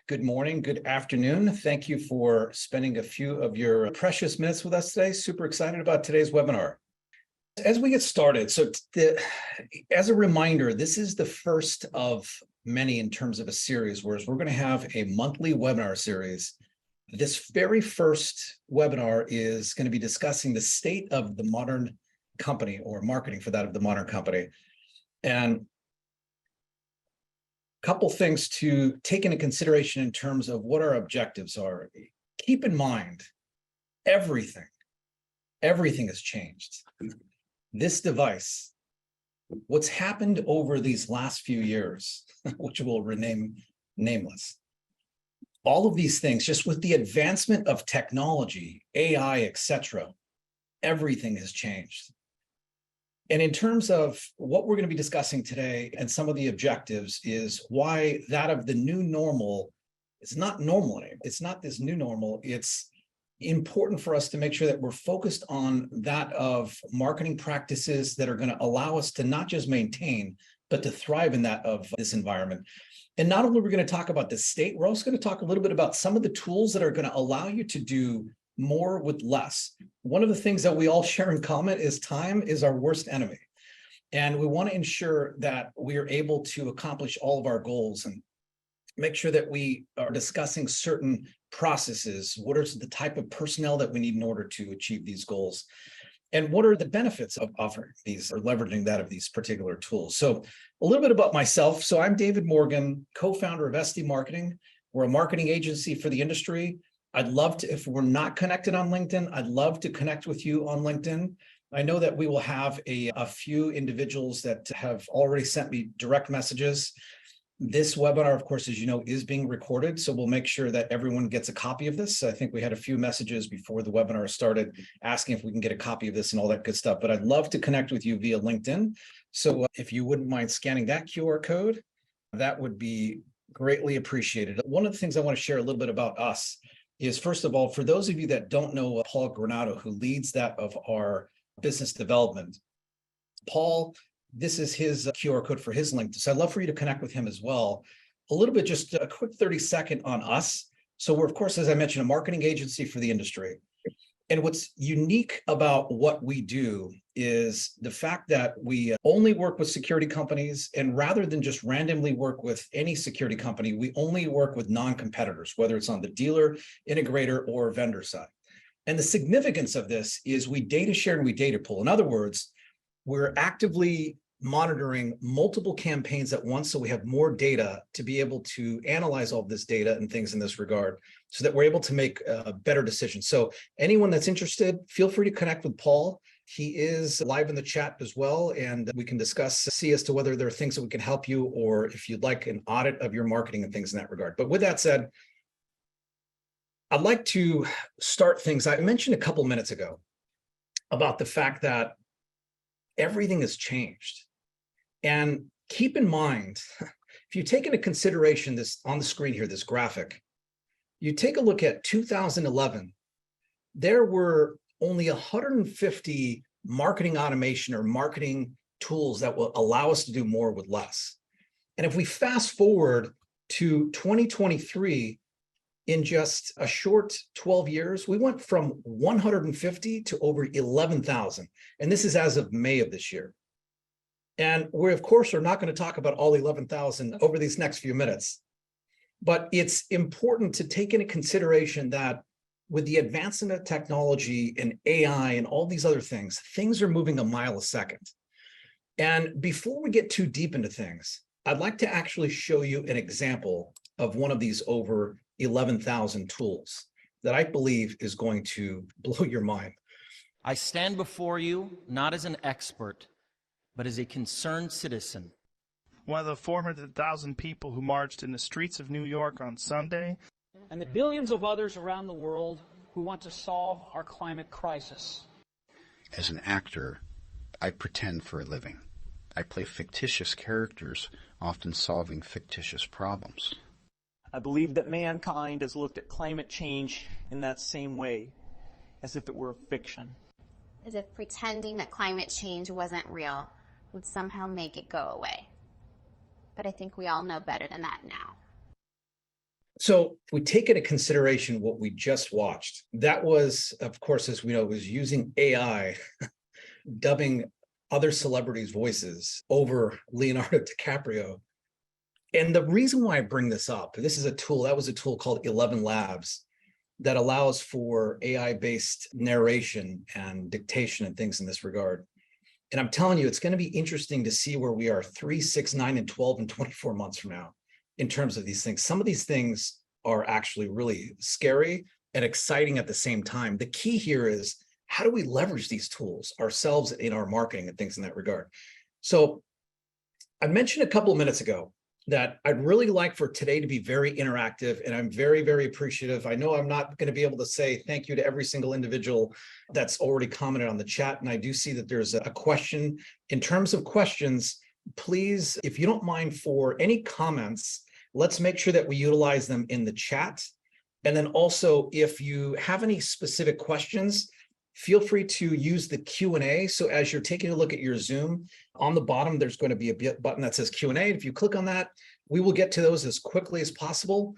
good morning, good afternoon. Thank you for spending a few of your precious minutes with us today. Super excited about today's webinar. As we get started, as a reminder, this is the first of many in terms of a series, whereas we're going to have a monthly webinar series. This very first webinar is going to be discussing the state of the modern company, or marketing for that of the modern company. And couple things to take into consideration in terms of what our objectives are. Keep in mind, everything has changed. This device, what's happened over these last few years, which we'll rename nameless, all of these things, just with the advancement of technology, AI, etc., everything has changed. And in terms of what we're going to be discussing today and some of the objectives is why that of the new normal is not normal anymore. It's not this new normal. It's important for us to make sure that we're focused on that of marketing practices that are going to allow us to not just maintain, but to thrive in that of this environment. And not only are we going to talk about the state, we're also going to talk a little bit about some of the tools that are going to allow you to do more with less. One of the things that we all share in common is time is our worst enemy. And we want to ensure that we are able to accomplish all of our goals and make sure that we are discussing certain processes. What are the type of personnel that we need in order to achieve these goals? And what are the benefits of offering these or leveraging that of these particular tools? So a little bit about myself. So I'm David Morgan, co-founder of SD Marketing. We're a marketing agency for the industry. I'd love to, if we're not connected on LinkedIn, I'd love to connect with you on LinkedIn. I know that we will have a few individuals that have already sent me direct messages. This webinar, of course, as you know, is being recorded, so we'll make sure that everyone gets a copy of this. I think we had a few messages before the webinar started asking if we can get a copy of this and all that good stuff, but I'd love to connect with you via LinkedIn. So if you wouldn't mind scanning that QR code, that would be greatly appreciated. One of the things I want to share a little bit about us is, first of all, for those of you that don't know Paul Granado, who leads that of our business development, Paul, this is his QR code for his link. So I'd love for you to connect with him as well. A little bit, just a quick 30-second on us. So we're, of course, as I mentioned, a marketing agency for the industry. And what's unique about what we do is the fact that we only work with security companies, and rather than just randomly work with any security company, we only work with non-competitors, whether it's on the dealer, integrator, or vendor side. And the significance of this is we data share and we data pool. In other words, we're actively monitoring multiple campaigns at once, so we have more data to be able to analyze all of this data and things in this regard, so that we're able to make better decisions. So anyone that's interested, feel free to connect with Paul. He is live in the chat as well, and we can see as to whether there are things that we can help you, or if you'd like an audit of your marketing and things in that regard. But with that said, I'd like to start things. I mentioned a couple minutes ago about the fact that everything has changed. And keep in mind, if you take into consideration this on the screen here, this graphic, you take a look at 2011, there were only 150 marketing automation or marketing tools that will allow us to do more with less. And if we fast forward to 2023, in just a short 12 years, we went from 150 to over 11,000. And this is as of May of this year. And we, of course, are not going to talk about all 11,000 over these next few minutes. But it's important to take into consideration that with the advancement of technology and AI and all these other things, things are moving a mile a second. And before we get too deep into things, I'd like to actually show you an example of one of these over 11,000 tools that I believe is going to blow your mind. I stand before you not as an expert, but as a concerned citizen. One of the 400,000 people who marched in the streets of New York on Sunday. And the billions of others around the world who want to solve our climate crisis. As an actor, I pretend for a living. I play fictitious characters, often solving fictitious problems. I believe that mankind has looked at climate change in that same way, as if it were a fiction. As if pretending that climate change wasn't real would somehow make it go away. But I think we all know better than that now. So if we take into consideration what we just watched, that was, of course, as we know, was using AI dubbing other celebrities' voices over Leonardo DiCaprio. And the reason why I bring this up, this is a tool, that was a tool called 11 Labs that allows for AI-based narration and dictation and things in this regard. And I'm telling you, it's going to be interesting to see where we are 3, 6, 9, and 12 and 24 months from now in terms of these things. Some of these things are actually really scary and exciting at the same time. The key here is, how do we leverage these tools ourselves in our marketing and things in that regard? So I mentioned a couple of minutes ago that I'd really like for today to be very interactive, and I'm very, very appreciative. I know I'm not going to be able to say thank you to every single individual that's already commented on the chat, and I do see that there's a question. In terms of questions, please, if you don't mind, for any comments, let's make sure that we utilize them in the chat. And then also, if you have any specific questions, feel free to use the Q&A. So as you're taking a look at your Zoom, on the bottom, there's going to be a button that says Q&A. If you click on that, we will get to those as quickly as possible.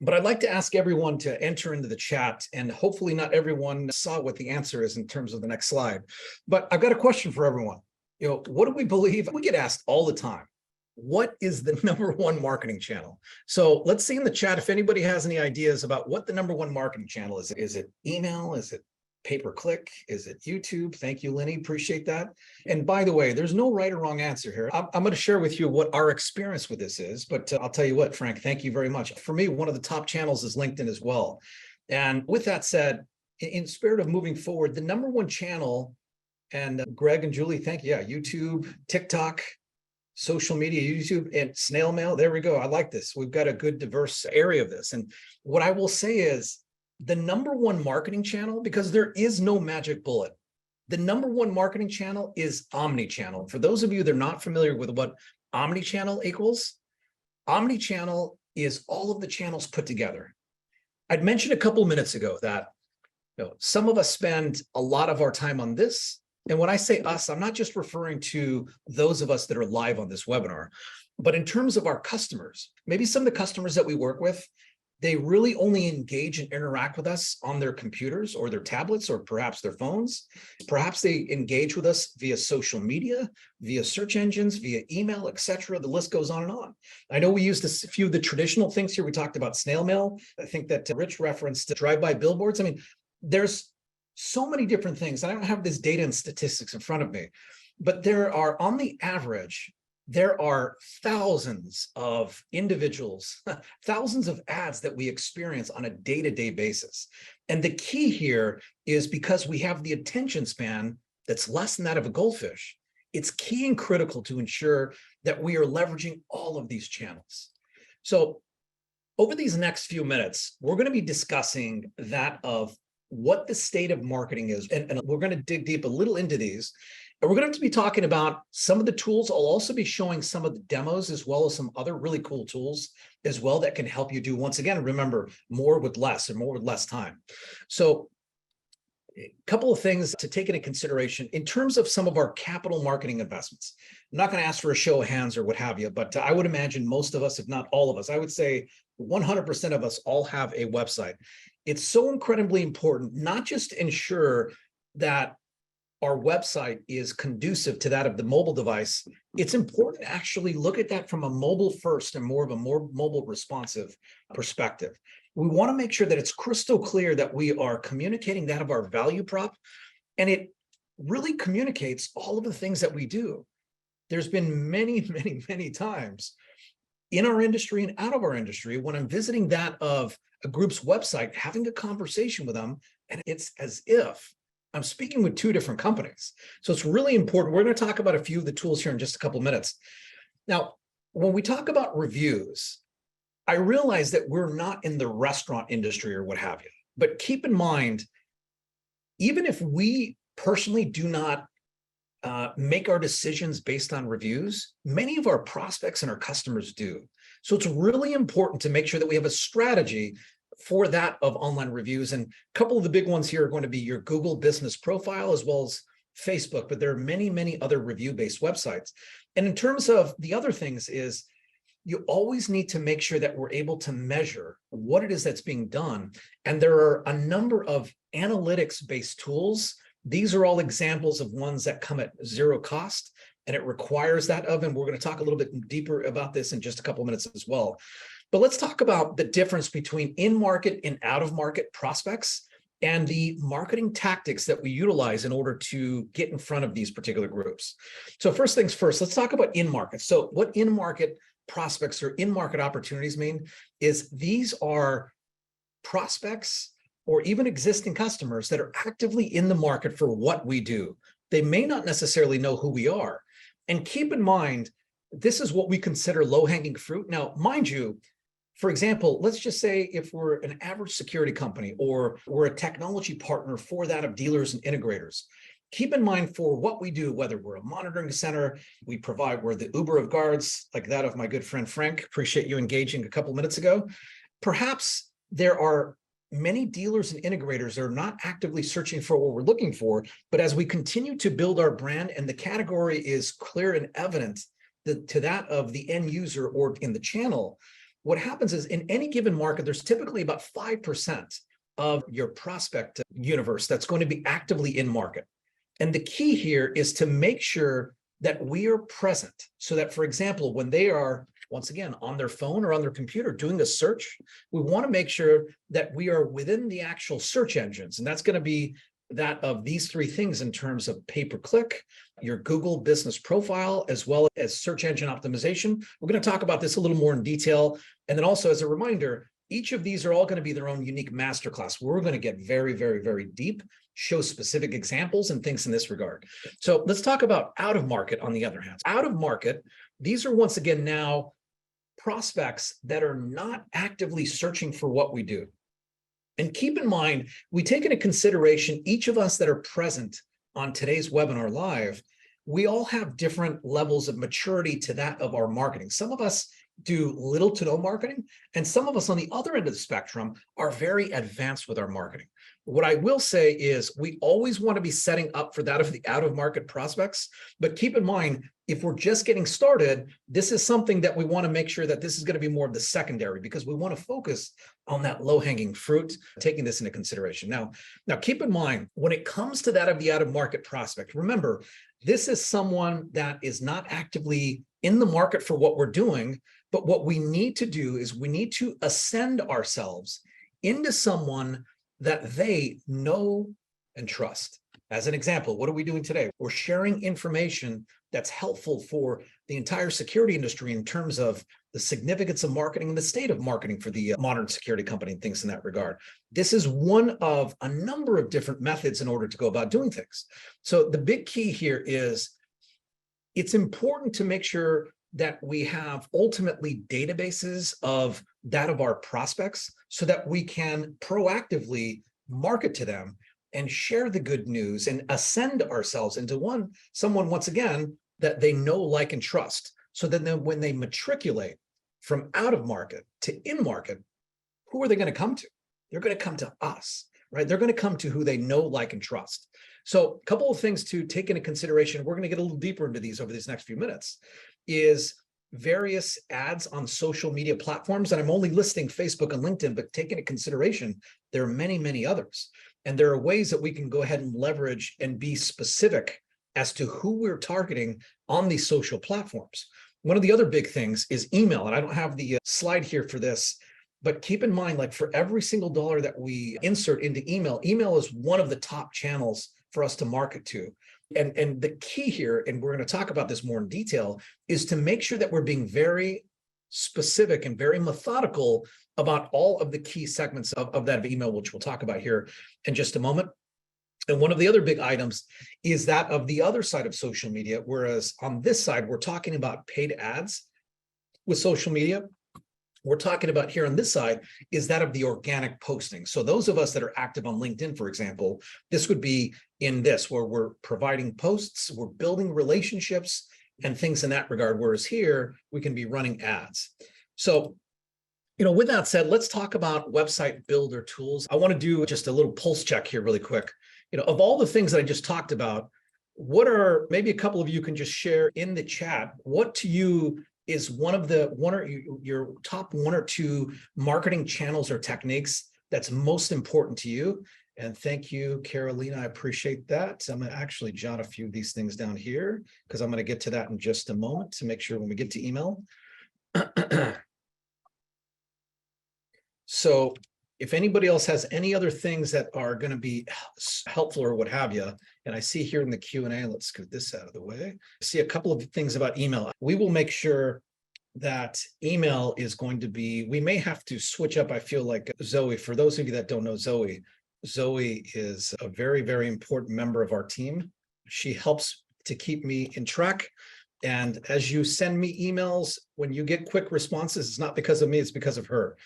But I'd like to ask everyone to enter into the chat, and hopefully not everyone saw what the answer is in terms of the next slide. But I've got a question for everyone. What do we believe? We get asked all the time, what is the #1 marketing channel? So let's see in the chat if anybody has any ideas about what the #1 marketing channel is. Is it email? Is it pay-per-click? Is it YouTube? Thank you, Lenny. Appreciate that. And by the way, there's no right or wrong answer here. I'm going to share with you what our experience with this is, but I'll tell you what, Frank, thank you very much. For me, one of the top channels is LinkedIn as well. And with that said, in spirit of moving forward, the #1 channel, and Greg and Julie, thank you. Yeah, YouTube, TikTok, social media, YouTube, and snail mail. There we go. I like this. We've got a good diverse area of this. And what I will say is, the #1 marketing channel, because there is no magic bullet, the #1 marketing channel is omni-channel. For those of you that are not familiar with what omni-channel equals, omni-channel is all of the channels put together. I'd mentioned a couple minutes ago that some of us spend a lot of our time on this. And when I say us, I'm not just referring to those of us that are live on this webinar, but in terms of our customers, maybe some of the customers that we work with, they really only engage and interact with us on their computers or their tablets or perhaps their phones. Perhaps they engage with us via social media, via search engines, via email, etc. The list goes on and on. I know we used a few of the traditional things here. We talked about snail mail. I think that Rich referenced drive-by billboards. I mean, there's so many different things. I don't have this data and statistics in front of me, but there are, on the average, there are thousands of individuals, thousands of ads that we experience on a day-to-day basis. And the key here is, because we have the attention span that's less than that of a goldfish, it's key and critical to ensure that we are leveraging all of these channels. So over these next few minutes, we're going to be discussing that of what the state of marketing is. And we're going to dig deep a little into these. And we're going to have to be talking about some of the tools. I'll also be showing some of the demos, as well as some other really cool tools as well that can help you do, once again, remember, more with less, and more with less time. So a couple of things to take into consideration in terms of some of our capital marketing investments. I'm not going to ask for a show of hands or what have you, but I would imagine most of us, if not all of us, I would say 100% of us all have a website. It's so incredibly important, not just to ensure that our website is conducive to that of the mobile device. It's important to actually look at that from a mobile first and more mobile responsive perspective. We want to make sure that it's crystal clear that we are communicating that of our value prop, and it really communicates all of the things that we do. There's been many, many, many times in our industry and out of our industry when I'm visiting that of a group's website, having a conversation with them, and it's as if I'm speaking with two different companies. So it's really important. We're going to talk about a few of the tools here in just a couple of minutes. Now, when we talk about reviews, I realize that we're not in the restaurant industry or what have you, but keep in mind, even if we personally do not make our decisions based on reviews, many of our prospects and our customers do. So it's really important to make sure that we have a strategy for that of online reviews. And a couple of the big ones here are going to be your Google business profile, as well as Facebook, but there are many, many other review-based websites. And in terms of the other things is, you always need to make sure that we're able to measure what it is that's being done. And there are a number of analytics-based tools. These are all examples of ones that come at zero cost, and it requires that of, and we're going to talk a little bit deeper about this in just a couple of minutes as well. But let's talk about the difference between in-market and out-of-market prospects and the marketing tactics that we utilize in order to get in front of these particular groups. So first things first, let's talk about in-market. So what in-market prospects or in-market opportunities mean is these are prospects or even existing customers that are actively in the market for what we do. They may not necessarily know who we are. And keep in mind, this is what we consider low-hanging fruit. Now, mind you, for example, let's just say if we're an average security company or we're a technology partner for that of dealers and integrators, keep in mind for what we do, whether we're a monitoring center, we're the Uber of guards, like that of my good friend Frank. Appreciate you engaging a couple minutes ago. Perhaps there are many dealers and integrators that are not actively searching for what we're looking for, but as we continue to build our brand and the category is clear and evident to that of the end user or in the channel, what happens is in any given market, there's typically about 5% of your prospect universe that's going to be actively in market. And the key here is to make sure that we are present so that, for example, when they are, once again, on their phone or on their computer doing a search, we want to make sure that we are within the actual search engines. And that's going to be that of these three things in terms of pay-per-click, your Google business profile, as well as search engine optimization. We're going to talk about this a little more in detail. And then also as a reminder, each of these are all going to be their own unique masterclass. We're going to get very, very, very deep, show specific examples and things in this regard. So let's talk about out of market on the other hand. Out of market, these are once again now prospects that are not actively searching for what we do. And keep in mind, we take into consideration each of us that are present on today's webinar live, we all have different levels of maturity to that of our marketing. Some of us do little to no marketing, and some of us on the other end of the spectrum are very advanced with our marketing. What I will say is we always want to be setting up for that of the out-of-market prospects, but keep in mind, if we're just getting started, this is something that we want to make sure that this is going to be more of the secondary because we want to focus on that low-hanging fruit, taking this into consideration. Now keep in mind, when it comes to that of the out-of-market prospect, remember, this is someone that is not actively in the market for what we're doing, but what we need to do is we need to ascend ourselves into someone that they know and trust. As an example, what are we doing today? We're sharing information that's helpful for the entire security industry in terms of the significance of marketing and the state of marketing for the modern security company and things in that regard. This is one of a number of different methods in order to go about doing things. So the big key here is it's important to make sure that we have ultimately databases of that of our prospects so that we can proactively market to them and share the good news and ascend ourselves into someone, once again, that they know, like, and trust. So then when they matriculate from out of market to in market, who are they going to come to? They're going to come to us, right? They're going to come to who they know, like, and trust. So a couple of things to take into consideration. We're going to get a little deeper into these over these next few minutes is various ads on social media platforms. And I'm only listing Facebook and LinkedIn, but take into consideration, there are many, many others. And there are ways that we can go ahead and leverage and be specific as to who we're targeting on these social platforms. One of the other big things is email. And I don't have the slide here for this, but keep in mind, like for every single dollar that we insert into email, email is one of the top channels for us to market to. And the key here, and we're going to talk about this more in detail, is to make sure that we're being very specific and very methodical about all of the key segments of that email, which we'll talk about here in just a moment. And one of the other big items is that of the other side of social media, whereas on this side, we're talking about paid ads with social media. We're talking about here on this side is that of the organic posting. So those of us that are active on LinkedIn, for example, this would be in this, where we're providing posts, we're building relationships and things in that regard. Whereas here, we can be running ads. So, with that said, let's talk about website builder tools. I want to do just a little pulse check here really quick. Of all the things that I just talked about, what are, maybe a couple of you can just share in the chat, what to you is your top one or two marketing channels or techniques that's most important to you. And thank you, Carolina. I appreciate that. I'm going to actually jot a few of these things down here because I'm going to get to that in just a moment to make sure when we get to email. So if anybody else has any other things that are going to be helpful or what have you, and I see here in the Q&A, let's scoot this out of the way. I see a couple of things about email. We will make sure that email is going to be, we may have to switch up, I feel like, Zoe. For those of you that don't know Zoe is a very, very important member of our team. She helps to keep me in track. And as you send me emails, when you get quick responses, it's not because of me, it's because of her.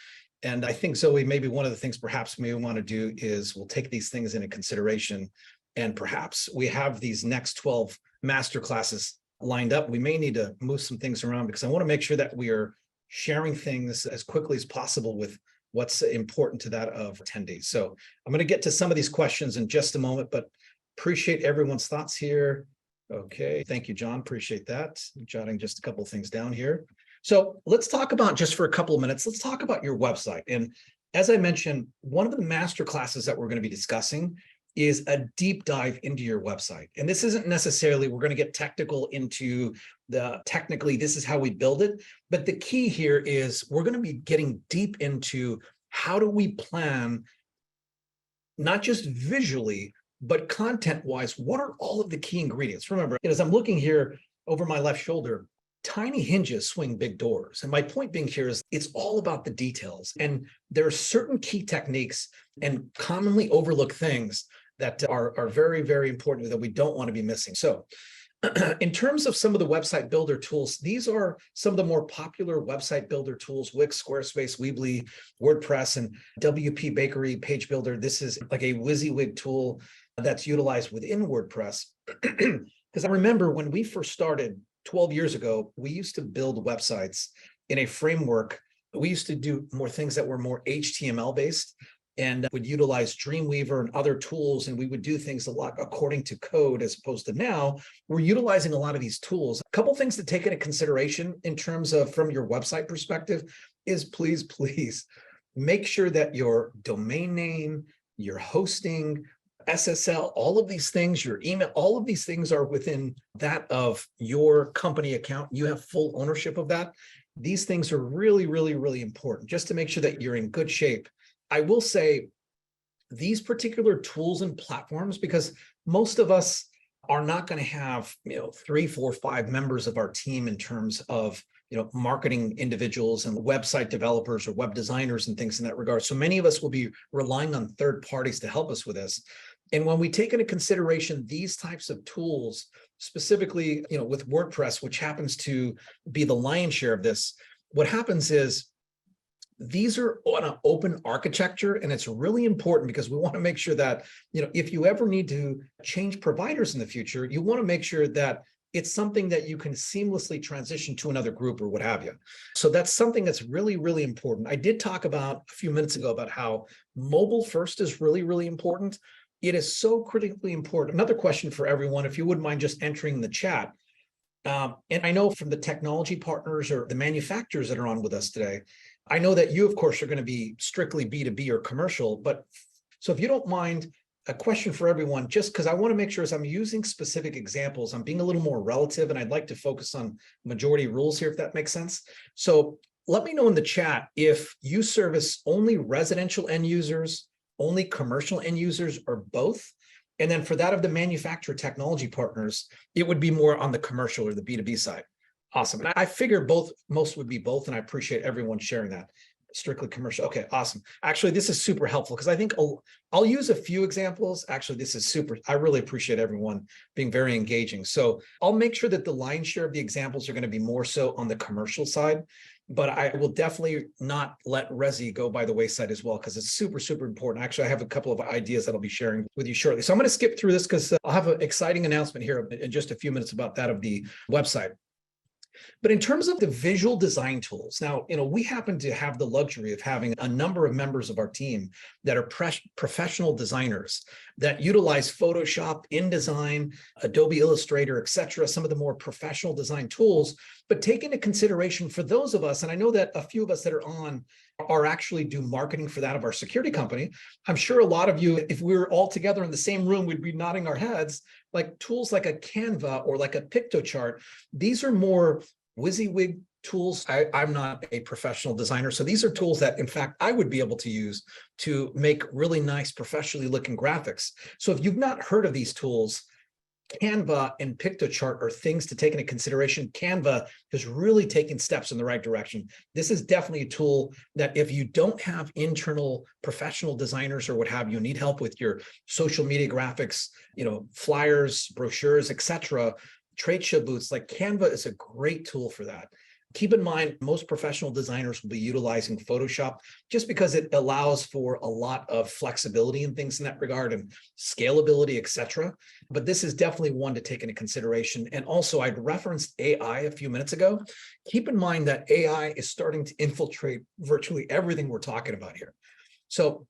And I think, Zoe, maybe one of the things perhaps we want to do is we'll take these things into consideration. And perhaps we have these next 12 master classes lined up. We may need to move some things around because I want to make sure that we are sharing things as quickly as possible with what's important to that of attendees. So I'm going to get to some of these questions in just a moment, but appreciate everyone's thoughts here. Okay, thank you, John. Appreciate that. I'm jotting just a couple of things down here. So let's talk about, just for a couple of minutes, let's talk about your website. And as I mentioned, one of the master classes that we're going to be discussing is a deep dive into your website. And this isn't necessarily, we're going to get technical into technically, this is how we build it. But the key here is we're going to be getting deep into how do we plan, not just visually, but content-wise, what are all of the key ingredients? Remember, as I'm looking here over my left shoulder, tiny hinges swing big doors. And my point being here is it's all about the details. And there are certain key techniques and commonly overlooked things that are very, very important that we don't want to be missing. So in terms of some of the website builder tools, these are some of the more popular website builder tools: Wix, Squarespace, Weebly, WordPress, and WP Bakery Page Builder. This is like a WYSIWYG tool that's utilized within WordPress. Because I remember when we first started 12 years ago, we used to build websites in a framework. We used to do more things that were more HTML based and would utilize Dreamweaver and other tools. And we would do things a lot according to code, as opposed to now we're utilizing a lot of these tools. A couple things to take into consideration in terms of from your website perspective is please make sure that your domain name, your hosting, SSL, all of these things, your email, all of these things are within that of your company account. You have full ownership of that. These things are really, really, really important just to make sure that you're in good shape. I will say these particular tools and platforms, because most of us are not going to have, 3, 4, 5 members of our team in terms of, marketing individuals and website developers or web designers and things in that regard. So many of us will be relying on third parties to help us with this. And when we take into consideration these types of tools, specifically, with WordPress, which happens to be the lion's share of this, what happens is these are on an open architecture, and it's really important because we want to make sure that, if you ever need to change providers in the future, you want to make sure that it's something that you can seamlessly transition to another group or what have you. So that's something that's really, really important. I did talk about a few minutes ago about how mobile first is really, really important. It is so critically important. Another question for everyone, if you wouldn't mind just entering the chat. And I know from the technology partners or the manufacturers that are on with us today, I know that you, of course, are going to be strictly B2B or commercial, but so if you don't mind, a question for everyone, just because I want to make sure as I'm using specific examples, I'm being a little more relative, and I'd like to focus on majority rules here, if that makes sense. So let me know in the chat if you service only residential end users, only commercial end users, or both. And then for that of the manufacturer technology partners, it would be more on the commercial or the B2B side. Awesome. And I figure most would be both, and I appreciate everyone sharing that. Strictly commercial. Okay, awesome. Actually, this is super helpful because I think I'll use a few examples. Actually, this is super. I really appreciate everyone being very engaging. So I'll make sure that the lion's share of the examples are going to be more so on the commercial side, but I will definitely not let Resi go by the wayside as well, because it's super, super important. Actually, I have a couple of ideas that I'll be sharing with you shortly. So I'm going to skip through this because I'll have an exciting announcement here in just a few minutes about that of the website. But in terms of the visual design tools, now, we happen to have the luxury of having a number of members of our team that are professional designers that utilize Photoshop, InDesign, Adobe Illustrator, etc., some of the more professional design tools. But take into consideration for those of us, and I know that a few of us that are on are actually do marketing for that of our security company. I'm sure a lot of you, if we were all together in the same room, we'd be nodding our heads, like tools like a Canva or like a Pictochart. These are more WYSIWYG tools. I'm not a professional designer, so these are tools that, in fact, I would be able to use to make really nice, professionally looking graphics. So if you've not heard of these tools, Canva and Pictochart are things to take into consideration. Canva has really taken steps in the right direction. This is definitely a tool that if you don't have internal professional designers or what have you, need help with your social media graphics, flyers, brochures, etc., trade show booths, like Canva is a great tool for that. Keep in mind, most professional designers will be utilizing Photoshop just because it allows for a lot of flexibility and things in that regard and scalability, etc. But this is definitely one to take into consideration. And also, I'd referenced AI a few minutes ago. Keep in mind that AI is starting to infiltrate virtually everything we're talking about here. So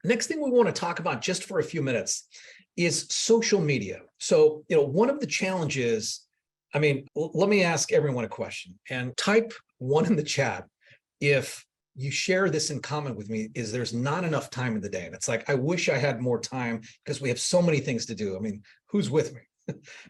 next thing we want to talk about just for a few minutes is social media. So, one of the challenges, let me ask everyone a question and type 1 in the chat if you share this in common with me, is there's not enough time in the day. And it's like, I wish I had more time because we have so many things to do. Who's with me?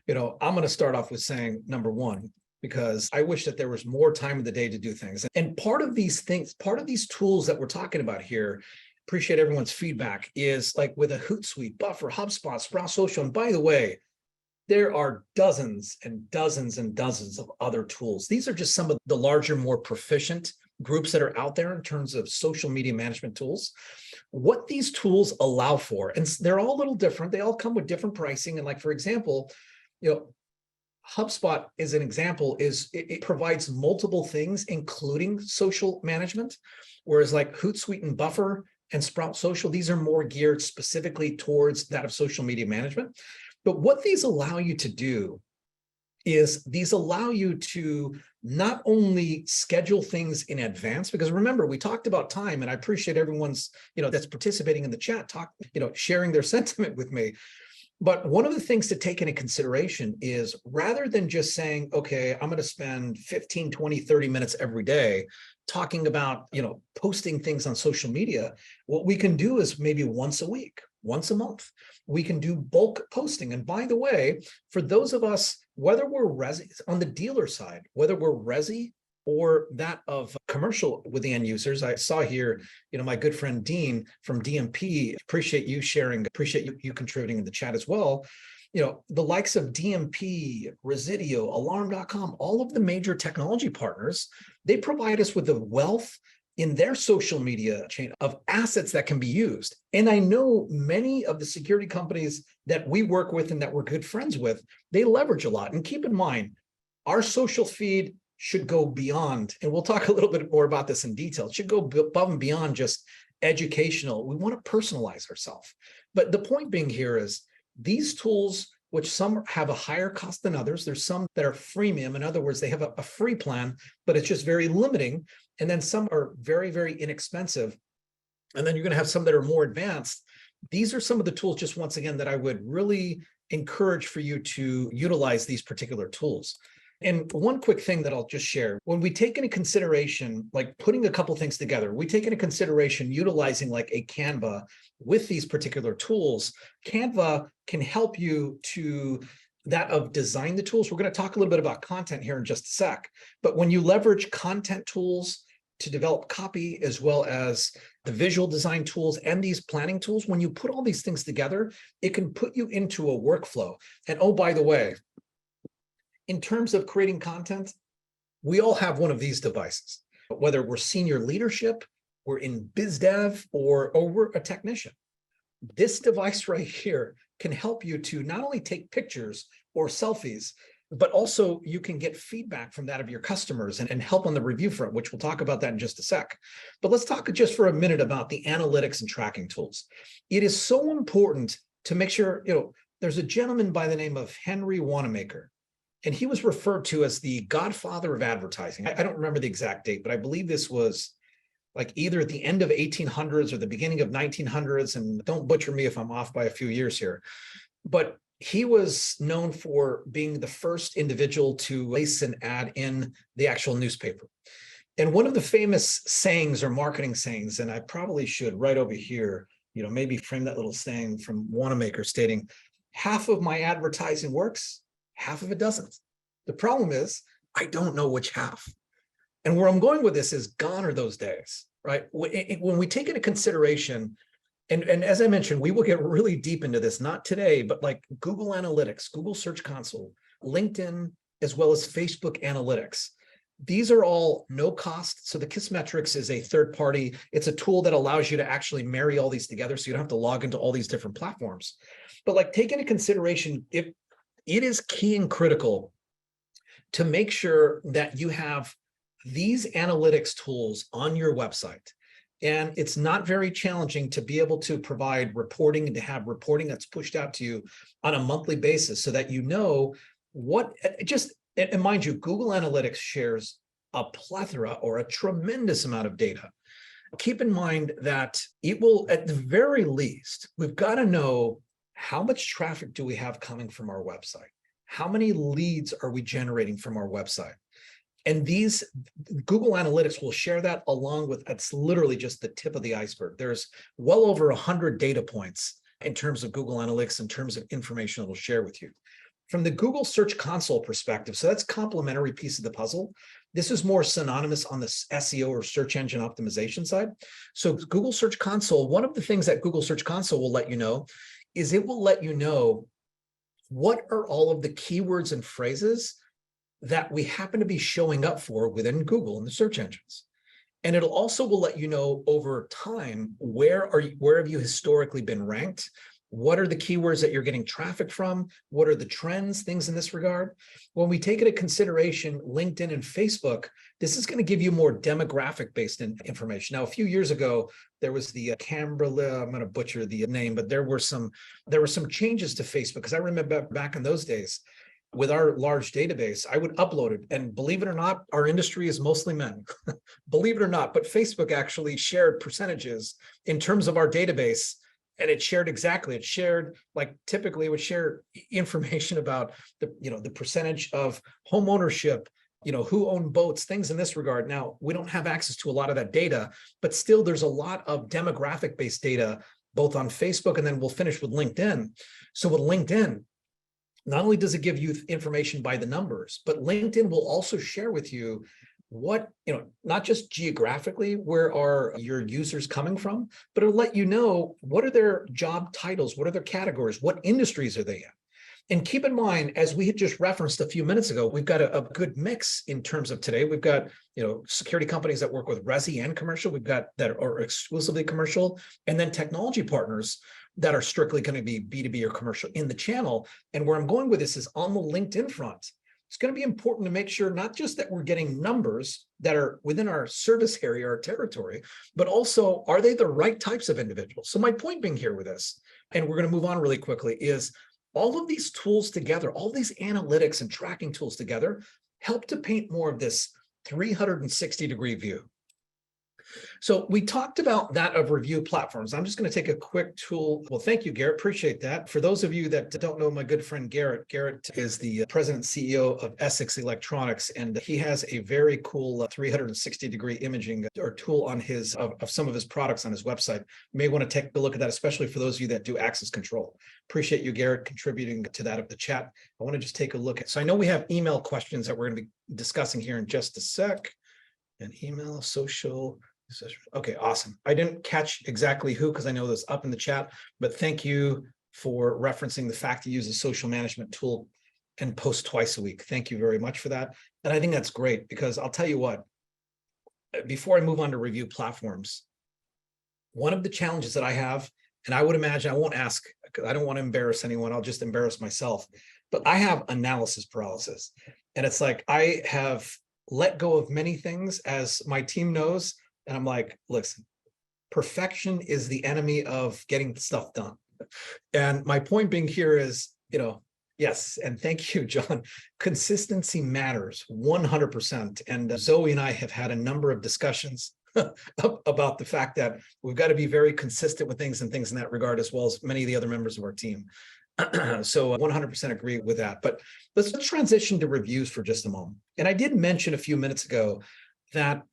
I'm going to start off with saying number 1, because I wish that there was more time in the day to do things. And part of these tools that we're talking about here, appreciate everyone's feedback, is like with a Hootsuite, Buffer, HubSpot, Sprout Social. And by the way, there are dozens and dozens and dozens of other tools. These are just some of the larger, more proficient groups that are out there in terms of social media management tools. What these tools allow for, and they're all a little different. They all come with different pricing. And like, for example, HubSpot is an example, it provides multiple things, including social management, whereas like Hootsuite and Buffer and Sprout Social, these are more geared specifically towards that of social media management. But what these allow you to do is these allow you to not only schedule things in advance, because remember, we talked about time, and I appreciate everyone's, that's participating in the chat, sharing their sentiment with me. But one of the things to take into consideration is rather than just saying, okay, I'm going to spend 15, 20, 30 minutes every day talking about, posting things on social media, what we can do is maybe once a week, once a month, we can do bulk posting. And by the way, for those of us, whether we're resi on the dealer side, whether we're resi or that of commercial with the end users, I saw here, my good friend Dean from DMP, appreciate you sharing, appreciate you contributing in the chat as well. The likes of DMP, Residio, Alarm.com, all of the major technology partners, they provide us with the wealth in their social media chain of assets that can be used. And I know many of the security companies that we work with and that we're good friends with, they leverage a lot. And keep in mind, our social feed should go beyond, and we'll talk a little bit more about this in detail, it should go above and beyond just educational. We want to personalize ourselves. But the point being here is these tools, which some have a higher cost than others, there's some that are freemium. In other words, they have a free plan, but it's just very limiting. And then some are very, very inexpensive. And then you're going to have some that are more advanced. These are some of the tools, just once again, that I would really encourage for you to utilize these particular tools. And one quick thing that I'll just share, when we take into consideration, like putting a couple things together, we take into consideration utilizing like a Canva with these particular tools. Canva can help you to that of design the tools. We're going to talk a little bit about content here in just a sec. But when you leverage content tools to develop copy, as well as the visual design tools and these planning tools, when you put all these things together, it can put you into a workflow. And oh, by the way, in terms of creating content, we all have one of these devices, whether we're senior leadership, we're in biz dev, or we're a technician. This device right here can help you to not only take pictures or selfies, but also you can get feedback from that of your customers and help on the review front, which we'll talk about that in just a sec. But let's talk just for a minute about the analytics and tracking tools. It is so important to make sure, there's a gentleman by the name of Henry Wanamaker. And he was referred to as the godfather of advertising. I don't remember the exact date, but I believe this was like either at the end of 1800s or the beginning of 1900s. And don't butcher me if I'm off by a few years here. But he was known for being the first individual to place an ad in the actual newspaper. And one of the famous sayings or marketing sayings, and I probably should right over here, maybe frame that little saying from Wanamaker stating, half of my advertising works, half of it doesn't. The problem is I don't know which half. And where I'm going with this is gone are those days, right? When we take into consideration, and as I mentioned, we will get really deep into this, not today, but like Google Analytics, Google Search Console, LinkedIn, as well as Facebook Analytics. These are all no cost. So the Kissmetrics is a third party. It's a tool that allows you to actually marry all these together so you don't have to log into all these different platforms. But like take into consideration, if it is key and critical to make sure that you have these analytics tools on your website. And it's not very challenging to be able to provide reporting and to have reporting that's pushed out to you on a monthly basis so that you know what and mind you, Google Analytics shares a plethora or a tremendous amount of data. Keep in mind that it will, at the very least, we've got to know how much traffic do we have coming from our website? How many leads are we generating from our website? And these Google Analytics will share that along with, it's literally just the tip of the iceberg. There's well over 100 data points in terms of Google Analytics, in terms of information it'll share with you. From the Google Search Console perspective, so that's a complementary piece of the puzzle. This is more synonymous on the SEO or search engine optimization side. So Google Search Console, one of the things that Google Search Console will let you know is it will let you know what are all of the keywords and phrases that we happen to be showing up for within Google and the search engines. And it'll also will let you know over time, where have you historically been ranked? What are the keywords that you're getting traffic from? What are the trends, things in this regard? When we take into consideration LinkedIn and Facebook, this is going to give you more demographic-based information. Now, a few years ago, there was the Camberley, I'm going to butcher the name, but there were some changes to Facebook, because I remember back in those days, with our large database, I would upload it. And believe it or not, our industry is mostly men. Believe it or not, but Facebook actually shared percentages in terms of our database. And it shared like typically it would share information about the percentage of home ownership, who owned boats, things in this regard. Now, we don't have access to a lot of that data, but still there's a lot of demographic based data, both on Facebook, and then we'll finish with LinkedIn. So with LinkedIn, not only does it give you information by the numbers, but LinkedIn will also share with you what, not just geographically, where are your users coming from, but it'll let you know what are their job titles, what are their categories, what industries are they in. And keep in mind, as we had just referenced a few minutes ago, we've got a good mix in terms of today. We've got, security companies that work with resi and commercial. We've got that are exclusively commercial, and then technology partners that are strictly going to be B2B or commercial in the channel. And where I'm going with this is on the LinkedIn front. It's going to be important to make sure not just that we're getting numbers that are within our service area, our territory, but also, are they the right types of individuals? So my point being here with this, and we're going to move on really quickly, is all of these tools together, all these analytics and tracking tools together help to paint more of this 360-degree view. So we talked about that of review platforms. I'm just going to take a quick tool. Well, thank you, Garrett. Appreciate that. For those of you that don't know my good friend Garrett, Garrett is the president and CEO of Essex Electronics, and he has a very cool 360-degree imaging or tool on his of some of his products on his website. You may want to take a look at that, especially for those of you that do access control. Appreciate you, Garrett, contributing to that of the chat. I want to just take a look at. So I know we have email questions that we're going to be discussing here in just a sec. And email, social. Okay, awesome. I didn't catch exactly who, because I know that's up in the chat, but thank you for referencing the fact to use a social management tool and post twice a week. Thank you very much for that. And I think that's great, because I'll tell you what, before I move on to review platforms, one of the challenges that I have, and I would imagine, I won't ask, because I don't want to embarrass anyone, I'll just embarrass myself, but I have analysis paralysis. And it's like, I have let go of many things, as my team knows. And I'm like, listen, perfection is the enemy of getting stuff done. And my point being here is, Yes, and thank you, John. Consistency matters 100%. And Zoe and I have had a number of discussions about the fact that we've got to be very consistent with things and things in that regard, as well as many of the other members of our team. So 100% agree with that. But let's transition to reviews for just a moment. And I did mention a few minutes ago that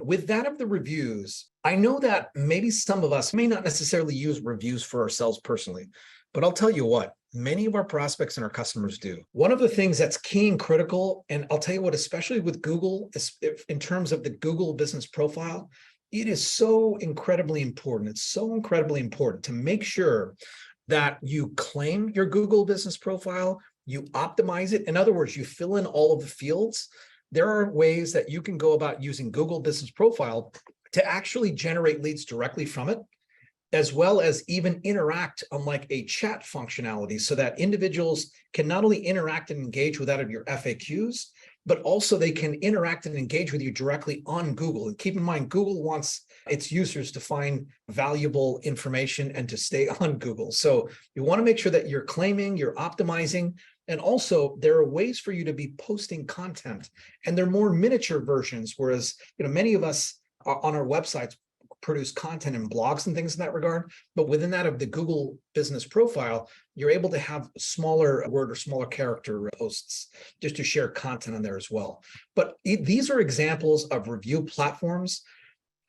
with that of the reviews, I know that maybe some of us may not necessarily use reviews for ourselves personally, but I'll tell you what, many of our prospects and our customers do. One of the things that's key and critical, and I'll tell you what, especially with Google, in terms of the Google business profile, it is so incredibly important. It's so incredibly important to make sure that you claim your Google business profile, you optimize it. In other words, you fill in all of the fields. There are ways that you can go about using Google business profile to actually generate leads directly from it, as well as even interact on like a chat functionality so that individuals can not only interact and engage with that of your FAQs, but also they can interact and engage with you directly on Google. And keep in mind, Google wants its users to find valuable information and to stay on Google. So you want to make sure that you're claiming, you're optimizing, and also there are ways for you to be posting content, and they're more miniature versions, whereas many of us on our websites produce content and blogs and things in that regard. But within that of the Google business profile, you're able to have smaller word or smaller character posts just to share content on there as well. But these are examples of review platforms.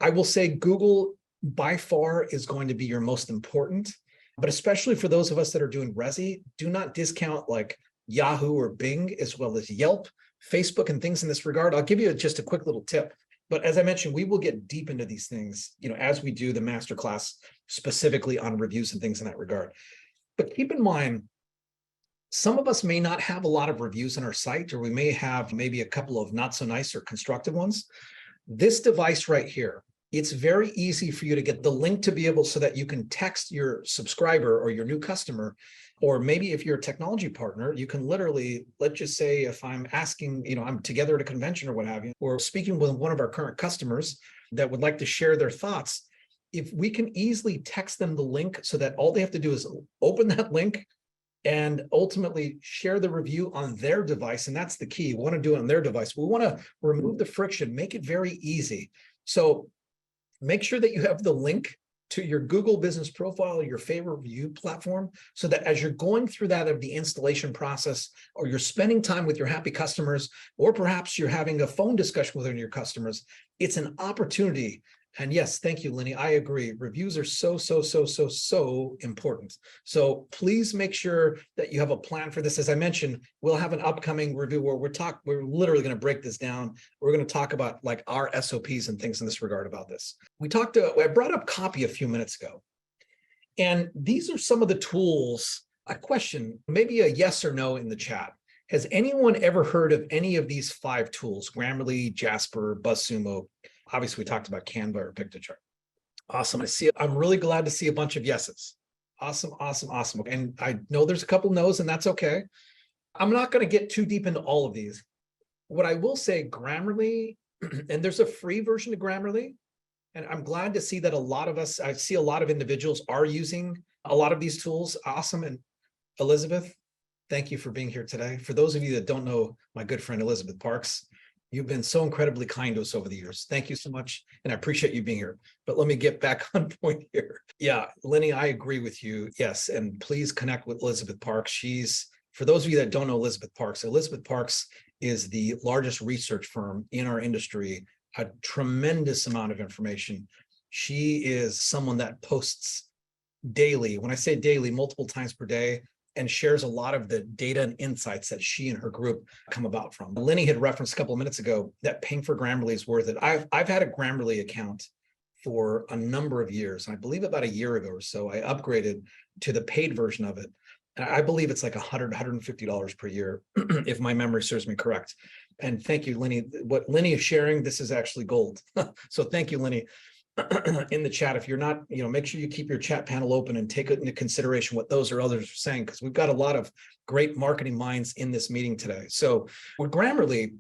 I will say Google by far is going to be your most important, but especially for those of us that are doing Resi, do not discount like Yahoo or Bing, as well as Yelp, Facebook, and things in this regard. I'll give you just a quick little tip. But as I mentioned, we will get deep into these things, as we do the masterclass specifically on reviews and things in that regard. But keep in mind, some of us may not have a lot of reviews on our site, or we may have maybe a couple of not so nice or constructive ones. This device right here, it's very easy for you to get the link to be able so that you can text your subscriber or your new customer, or maybe if you're a technology partner, you can literally, let's just say if I'm asking, I'm together at a convention or what have you, or speaking with one of our current customers that would like to share their thoughts, if we can easily text them the link so that all they have to do is open that link and ultimately share the review on their device. And that's the key. We want to do it on their device. We want to remove the friction, make it very easy. So make sure that you have the link to your Google business profile, your favorite review platform, so that as you're going through that of the installation process, or you're spending time with your happy customers, or perhaps you're having a phone discussion with one of your customers, it's an opportunity. And yes, thank you, Lenny. I agree. Reviews are so important. So please make sure that you have a plan for this. As I mentioned, we'll have an upcoming review where we're literally going to break this down. We're going to talk about like our SOPs and things in this regard about this. I brought up copy a few minutes ago. And these are some of the tools. A question, maybe a yes or no in the chat. Has anyone ever heard of any of these 5 tools? Grammarly, Jasper, BuzzSumo. Obviously, we talked about Canva or Pictochart. Awesome. I'm really glad to see a bunch of yeses. Awesome. And I know there's a couple no's, and that's okay. I'm not going to get too deep into all of these. What I will say, Grammarly, and there's a free version of Grammarly, and I'm glad to see that I see a lot of individuals are using a lot of these tools. Awesome. And Elizabeth, thank you for being here today. For those of you that don't know my good friend Elizabeth Parks, you've been so incredibly kind to us over the years. Thank you so much. And I appreciate you being here. But let me get back on point here. Yeah, Lenny, I agree with you. Yes. And please connect with Elizabeth Parks. For those of you that don't know Elizabeth Parks is the largest research firm in our industry, a tremendous amount of information. She is someone that posts daily. When I say daily, multiple times per day, and shares a lot of the data and insights that she and her group come about from. Lenny had referenced a couple of minutes ago that paying for Grammarly is worth it. I've had a Grammarly account for a number of years. I believe about a year ago or so, I upgraded to the paid version of it. And I believe it's like $150 per year, if my memory serves me correct. And thank you, Lenny. What Lenny is sharing, this is actually gold. So thank you, Lenny. In the chat, if you're not, make sure you keep your chat panel open and take into consideration what those or others are saying, because we've got a lot of great marketing minds in this meeting today. So with Grammarly,